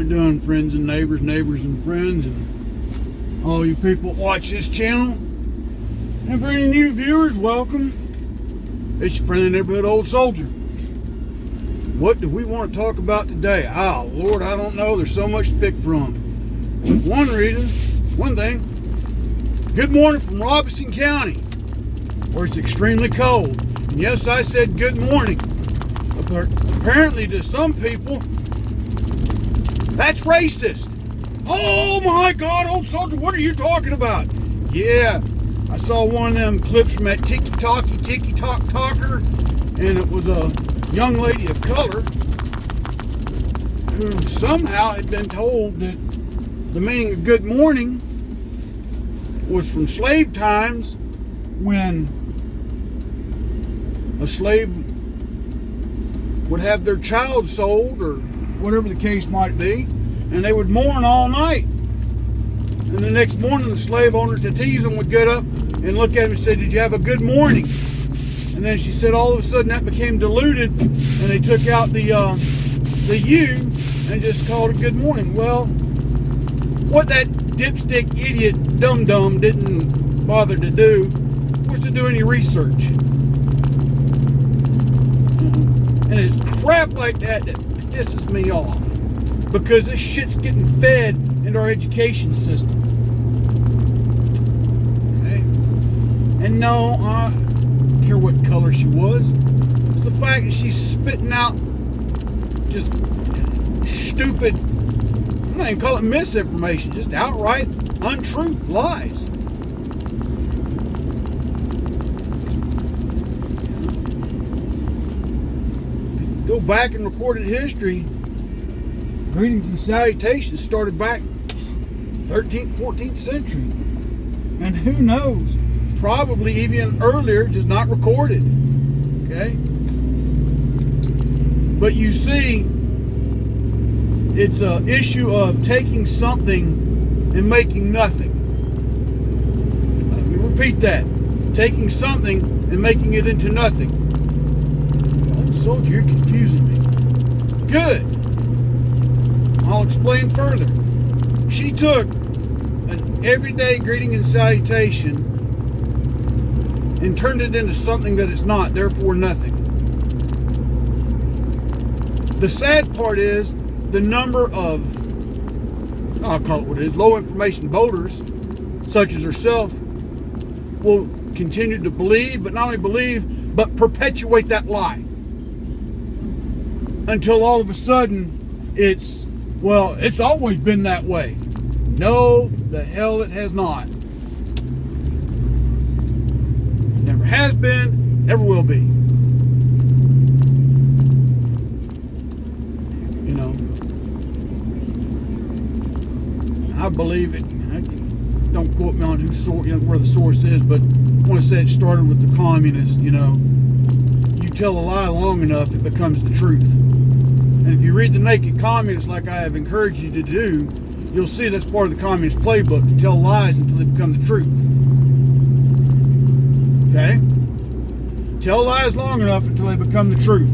we doing, friends and neighbors and friends, and all you people that watch this channel? And for any new viewers, welcome. It's your friendly neighborhood old soldier. What do we want to talk about today? Oh, Lord, I don't know. There's so much to pick from. One thing, good morning from Robeson County, where it's extremely cold. And yes, I said good morning. Apparently to some people, that's racist. Oh my God, old soldier, what are you talking about? Yeah, I saw one of them clips from that TikToker, and it was a young lady of color who somehow had been told that the meaning of good morning was from slave times, when a slave would have their child sold, or whatever the case might be, and they would mourn all night. And the next morning, the slave owner, to tease them, would get up and look at him and say, "Did you have a good morning?" And then she said all of a sudden that became diluted, and they took out the U and just called it good morning. Well, what that dipstick idiot dum-dum didn't bother to do was to do any research. And it's crap like that pisses me off, because this shit's getting fed into our education system. Okay? And no, I don't care what color she was. It's the fact that she's spitting out just stupid, I'm not even calling it misinformation, just outright untruth, lies. Go back in recorded history, greetings and salutations started back 13th, 14th century. And who knows, probably even earlier, just not recorded. Okay? But you see, it's an issue of taking something and making nothing. Let me repeat that. Taking something and making it into nothing. Old soldier, you're confusing me. Good. I'll explain further. She took an everyday greeting and salutation and turned it into something that it's not, therefore nothing. The sad part is the number of, I'll call it what it is, low information voters, such as herself, will continue to believe, but not only believe, but perpetuate that lie. Until all of a sudden, it's always been that way. No, the hell it has not. Never has been, never will be. You know, I believe it. Don't quote me on where the source is, but I want to say it started with the communists. You know, you tell a lie long enough, it becomes the truth. And if you read The Naked Communist, like I have encouraged you to do, you'll see that's part of the communist playbook, to tell lies until they become the truth. Okay? Tell lies long enough until they become the truth.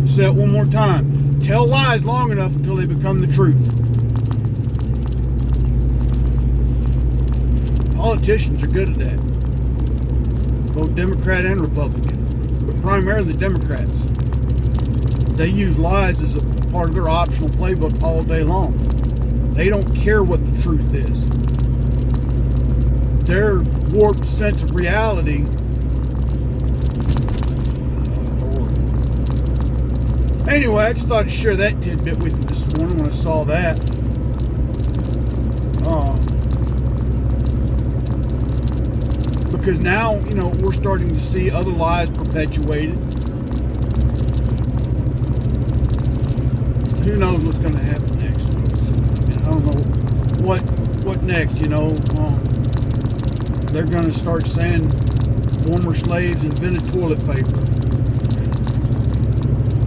Say it one more time. Tell lies long enough until they become the truth. Politicians are good at that. Both Democrat and Republican. But primarily the Democrats. They use lies as a part of their optional playbook all day long. They don't care what the truth is. Their warped sense of reality, anyway, I just thought I'd share that tidbit with you this morning when I saw that. Because now, you know, we're starting to see other lies perpetuated. Who knows what's going to happen next, folks? I don't know what next, you know. They're going to start saying former slaves invented toilet paper.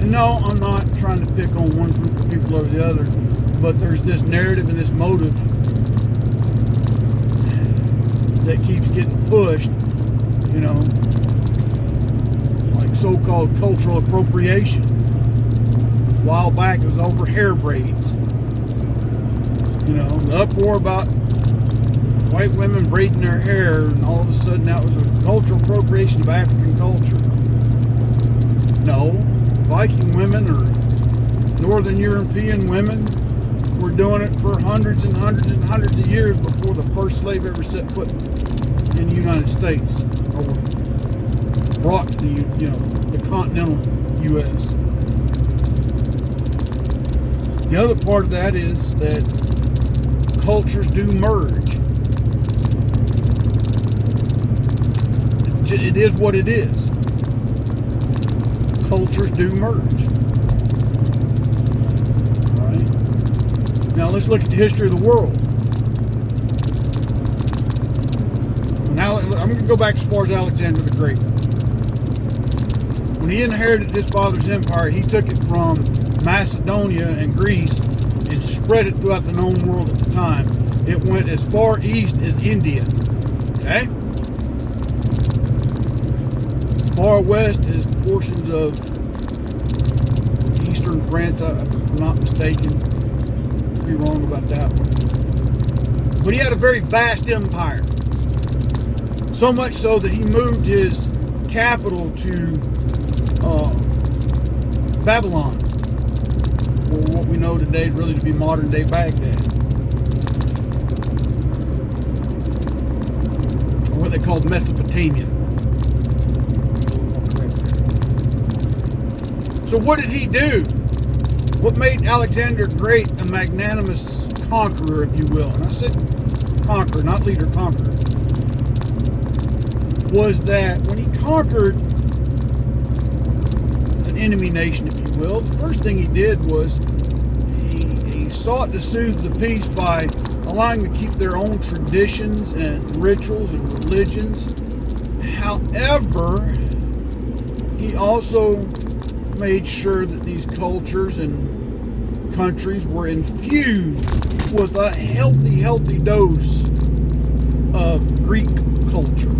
And no, I'm not trying to pick on one group of people over the other, but there's this narrative and this motive that keeps getting pushed, you know, like so-called cultural appropriation. a while back. It was over hair braids. You know, the uproar about white women braiding their hair, and all of a sudden that was a cultural appropriation of African culture. No, Viking women or Northern European women were doing it for hundreds and hundreds and hundreds of years before the first slave ever set foot in the United States, or brought to the continental U.S. The other part of that is that cultures do merge. It is what it is. Cultures do merge. All right. Now let's look at the history of the world. Now I'm going to go back as far as Alexander the Great. When he inherited his father's empire, he took it from Macedonia and Greece and spread it throughout the known world at the time. It went as far east as India. Okay? Far west is portions of eastern France, if I'm not mistaken. Pretty wrong about that one. But he had a very vast empire. So much so that he moved his capital to Babylon, or what we know today really to be modern day Baghdad, or what they called Mesopotamia. So what did he do? What made Alexander Great a magnanimous conqueror, if you will? And I said conqueror, not leader, conqueror. Was that when he conquered an enemy nation, if you will, the first thing he did was he sought to soothe the peace by allowing them to keep their own traditions and rituals and religions. However, he also made sure that these cultures and countries were infused with a healthy dose of Greek culture.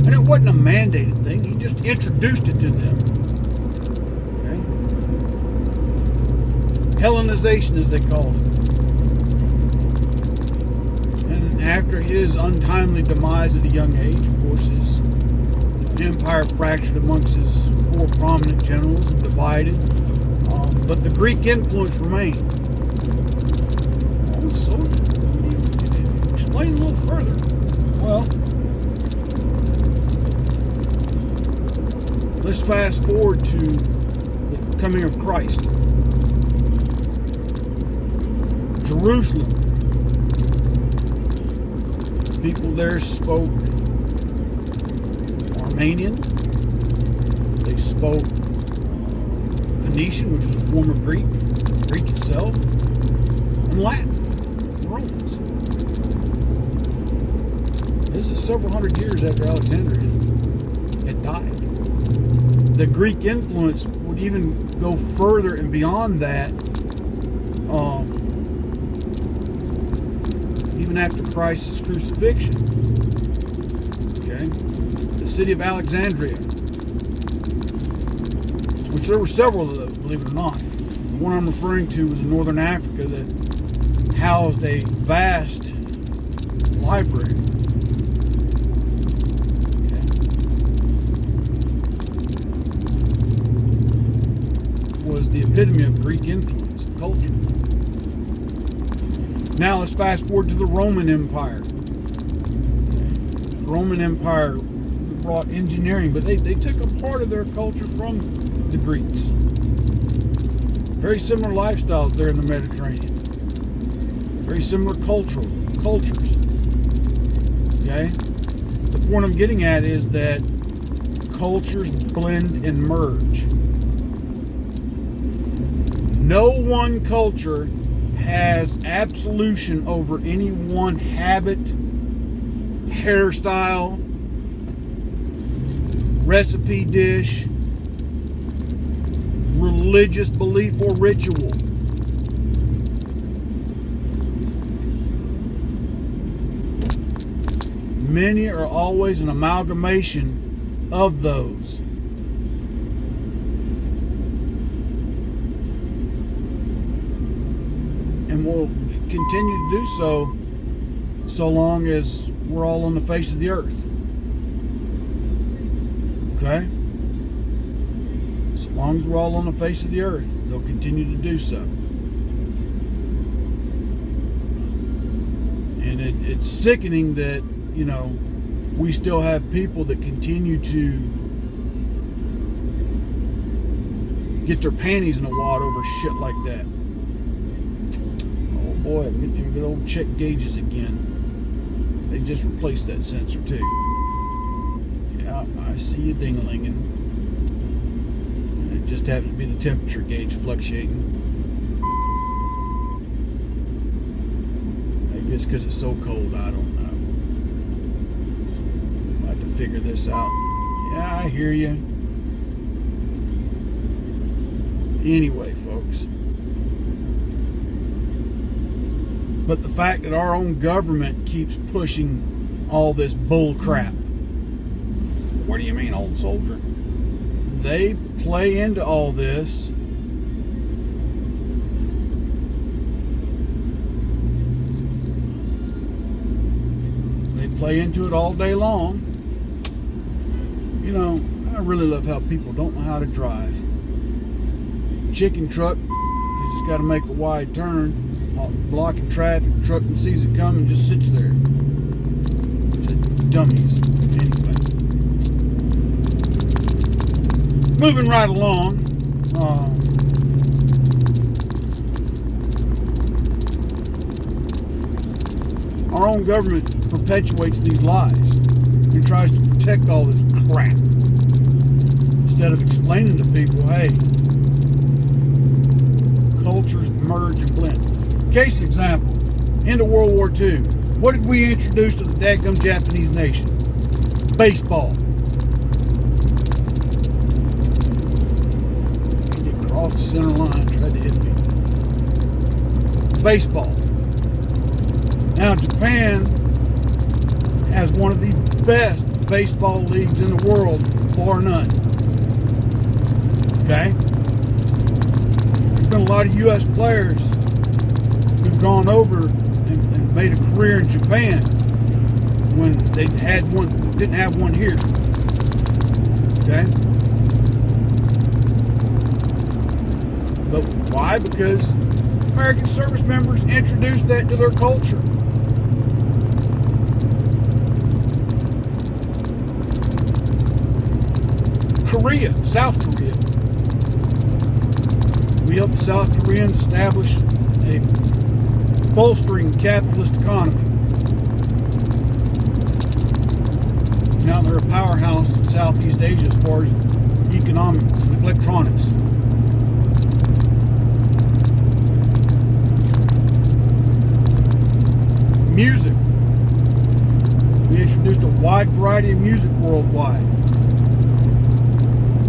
And it wasn't a mandated thing. He just introduced it to them. Okay? Hellenization, as they called it. And after his untimely demise at a young age, of course, his empire fractured amongst his 4 prominent generals and divided. But the Greek influence remained. Also, explain a little further. Well, let's fast forward to the coming of Christ. Jerusalem. People there spoke Armenian. They spoke Phoenician, which was a form of Greek itself, and Latin, the Romans. This is several hundred years after Alexander had died. The Greek influence would even go further and beyond that, even after Christ's crucifixion. Okay, the city of Alexandria, which there were several of those, believe it or not. The one I'm referring to was in northern Africa that housed a vast library. Was the epitome of Greek influence and culture. Now let's fast forward to the Roman Empire. The Roman Empire brought engineering, but they took a part of their culture from the Greeks. Very similar lifestyles there in the Mediterranean. Very similar cultures. Okay? The point I'm getting at is that cultures blend and merge. No one culture has absolution over any one habit, hairstyle, recipe dish, religious belief or ritual. Many are always an amalgamation of those. and will continue to do so so long as we're all on the face of the earth. Okay? So long as we're all on the face of the earth, they'll continue to do so. And it's sickening that, we still have people that continue to get their panties in a wad over shit like that. Oh boy, I'm getting good old check gauges again. They just replaced that sensor too. Yeah, I see you ding-a-linging. And it just happens to be the temperature gauge fluctuating. Maybe it's because it's so cold, I don't know. I'll have to figure this out. Yeah, I hear you. Anyway, folks. But the fact that our own government keeps pushing all this bull crap. What do you mean, old soldier? They play into all this. They play into it all day long. I really love how people don't know how to drive. Chicken truck, you just got to make a wide turn, blocking traffic. The truck sees it coming, just sits there. Just dummies. Anyway, moving right along. Our own government perpetuates these lies and tries to protect all this crap instead of explaining to people, hey, cultures merge and blend. Case example, into World War II, what did we introduce to the daggum Japanese nation? Baseball. It crossed the center line, tried to hit me. Baseball. Now Japan has one of the best baseball leagues in the world, bar none. Okay? There's been a lot of U.S. players who've gone over and made a career in Japan when they didn't have one here. Okay? But why? Because American service members introduced that to their culture. Korea, South Korea. We helped the South Koreans establish a bolstering capitalist economy. Now they're a powerhouse in Southeast Asia as far as economics and electronics. Music. We introduced a wide variety of music worldwide.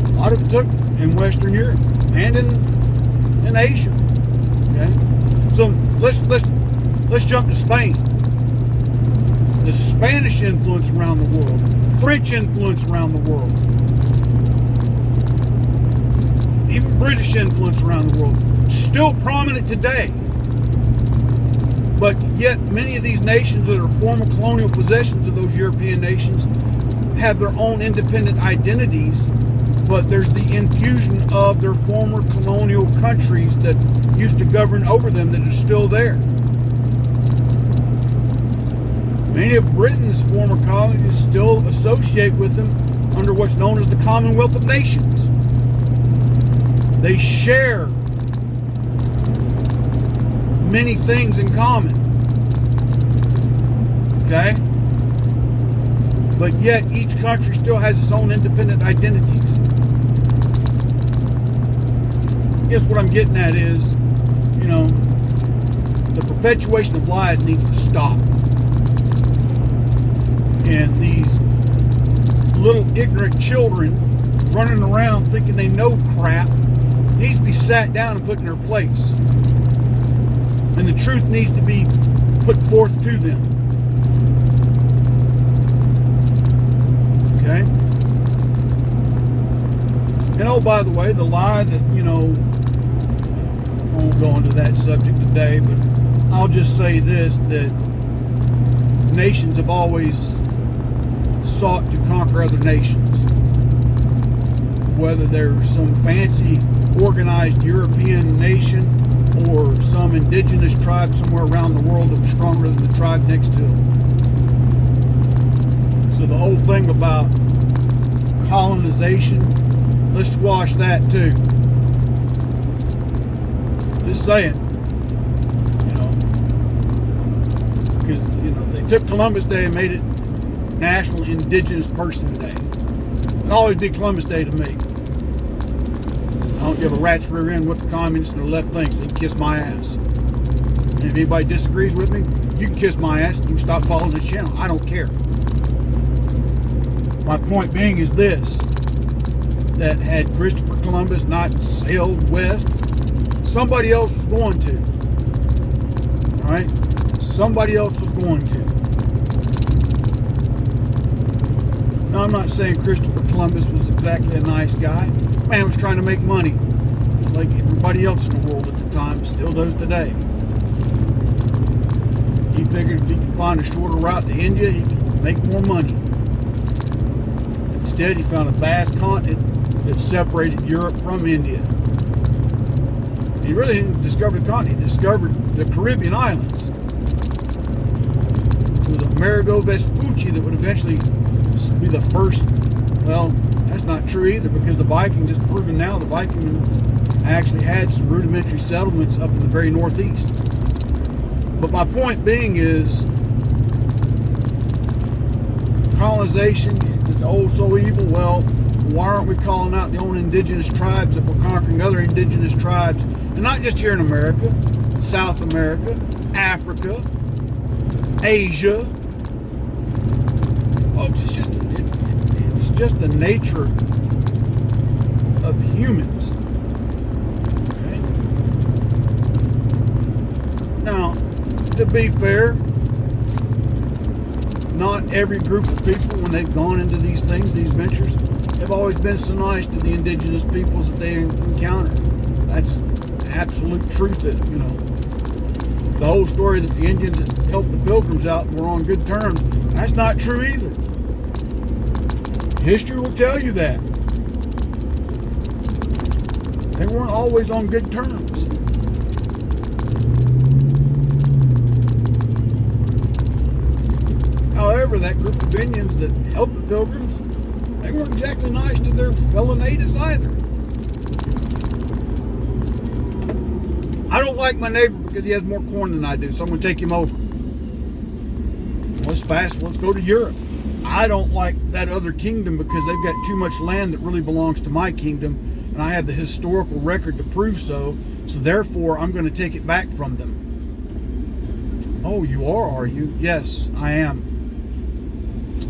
A lot of it took in Western Europe and in Asia. Okay, so let's jump to Spain. The Spanish influence around the world, French influence around the world, even British influence around the world, still prominent today. But yet many of these nations that are former colonial possessions of those European nations have their own independent identities, but there's the infusion of their former colonial countries that used to govern over them that are still there. Many of Britain's former colonies still associate with them under what's known as the Commonwealth of Nations. They share many things in common. Okay? But yet each country still has its own independent identities. I guess what I'm getting at is, the perpetuation of lies needs to stop. And these little ignorant children running around thinking they know crap needs to be sat down and put in their place. And the truth needs to be put forth to them. Okay? And oh, by the way, the lie that, I won't go into that subject today, but I'll just say this, that nations have always sought to conquer other nations. Whether they're some fancy organized European nation or some indigenous tribe somewhere around the world that was stronger than the tribe next to them. So the whole thing about colonization, let's squash that too. Just saying. Because they took Columbus Day and made it National Indigenous Person Day. It'll always be Columbus Day to me. I don't give a rat's rear end what the communists and the left thinks. They can kiss my ass. And if anybody disagrees with me, you can kiss my ass. You can stop following this channel. I don't care. My point being is this, that had Christopher Columbus not sailed west, somebody else was going to. All right? Somebody else was going to. Now, I'm not saying Christopher Columbus was exactly a nice guy. Man was trying to make money, just like everybody else in the world at the time, still does today. He figured if he could find a shorter route to India, he could make more money. Instead, he found a vast continent that separated Europe from India. He really didn't discover the continent, he discovered the Caribbean islands. It was Amerigo Vespucci that would eventually be the first. Well, that's not true either, because the Vikings, it's proven now, the Vikings actually had some rudimentary settlements up in the very northeast. But my point being is, colonization is oh so evil. Well, why aren't we calling out the own indigenous tribes that were conquering other indigenous tribes? And not just here in America, South America, Africa, Asia. Folks, it's just the nature of humans. Okay? Now, to be fair, not every group of people, when they've gone into these things, these ventures, have always been so nice to the indigenous peoples that they encounter. That's absolute truth. That, the whole story that the Indians that helped the Pilgrims out were on good terms, that's not true either. History will tell you that. They weren't always on good terms. However, that group of Indians that helped the Pilgrims, they weren't exactly nice to their fellow natives either. I don't like my neighbor because he has more corn than I do, so I'm going to take him over. Let's go to Europe. I don't like that other kingdom because they've got too much land that really belongs to my kingdom, and I have the historical record to prove so, so therefore I'm going to take it back from them. Oh, you are you? Yes, I am.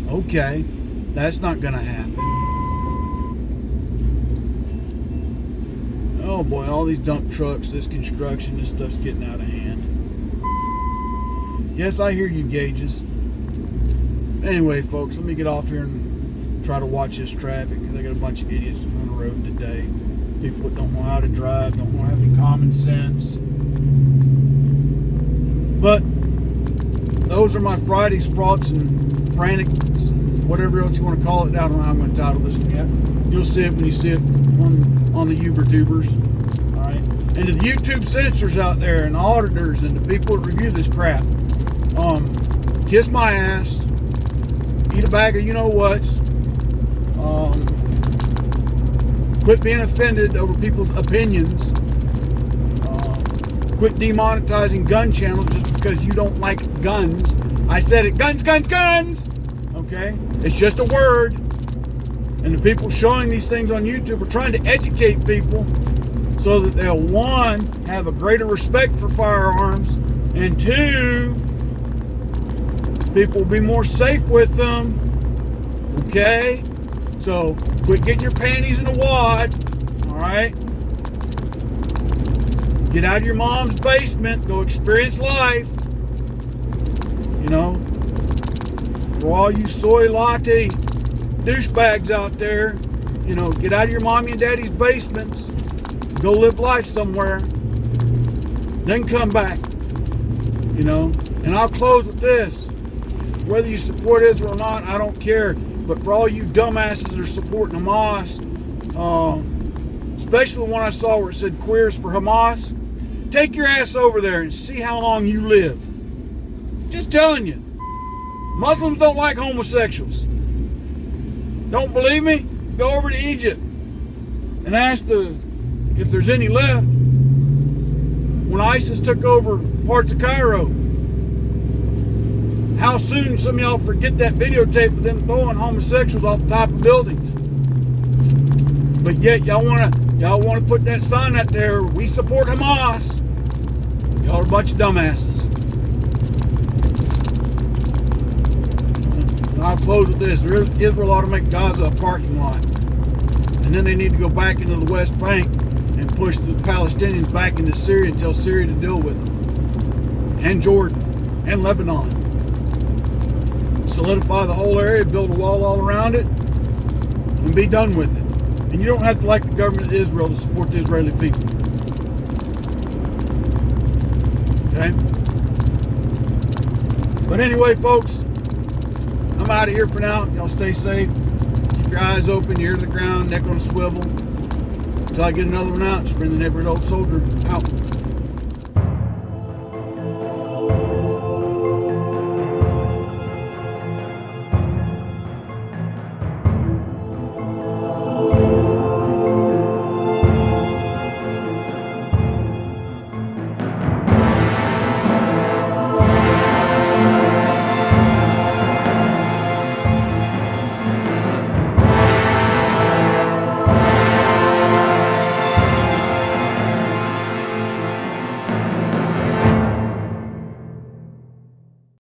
Okay, that's not going to happen. Oh boy, all these dump trucks, this construction, this stuff's getting out of hand. Yes, I hear you, gauges. Anyway, folks, let me get off here and try to watch this traffic, because I got a bunch of idiots on the road today. People that don't know how to drive, don't know how to have any common sense. But those are my Fridays, frauds, and frantics, and whatever else you want to call it. I don't know how I'm going to title this one yet. You'll see it when you see it on the YouTubers. All right. And to the YouTube censors out there, and the auditors, and the people that review this crap, kiss my ass. Eat a bag of you-know-whats. Quit being offended over people's opinions. Quit demonetizing gun channels just because you don't like guns. I said it, guns, guns, guns! Okay? It's just a word. And the people showing these things on YouTube are trying to educate people so that they'll, one, have a greater respect for firearms, and two, people will be more safe with them. Okay? So, quit getting your panties in a wad. Alright? Get out of your mom's basement. Go experience life. For all you soy latte douchebags out there, get out of your mommy and daddy's basements. Go live life somewhere. Then come back. You know, and I'll close with this. Whether you support Israel or not, I don't care. But for all you dumbasses that are supporting Hamas, especially the one I saw where it said queers for Hamas, take your ass over there and see how long you live. Just telling you. Muslims don't like homosexuals. Don't believe me? Go over to Egypt and ask if there's any left. When ISIS took over parts of Cairo, how soon some of y'all forget that videotape of them throwing homosexuals off the top of buildings. But yet y'all wanna put that sign out there, we support Hamas. Y'all are a bunch of dumbasses. And I'll close with this. Israel ought to make Gaza a parking lot. And then they need to go back into the West Bank and push the Palestinians back into Syria and tell Syria to deal with them. And Jordan. And Lebanon. Solidify the whole area, build a wall all around it, and be done with it. And you don't have to like the government of Israel to support the Israeli people. Okay? But anyway, folks, I'm out of here for now. Y'all stay safe. Keep your eyes open, ear to the ground, neck on a swivel. Until I get another one out, just bring the neighborhood old soldier out.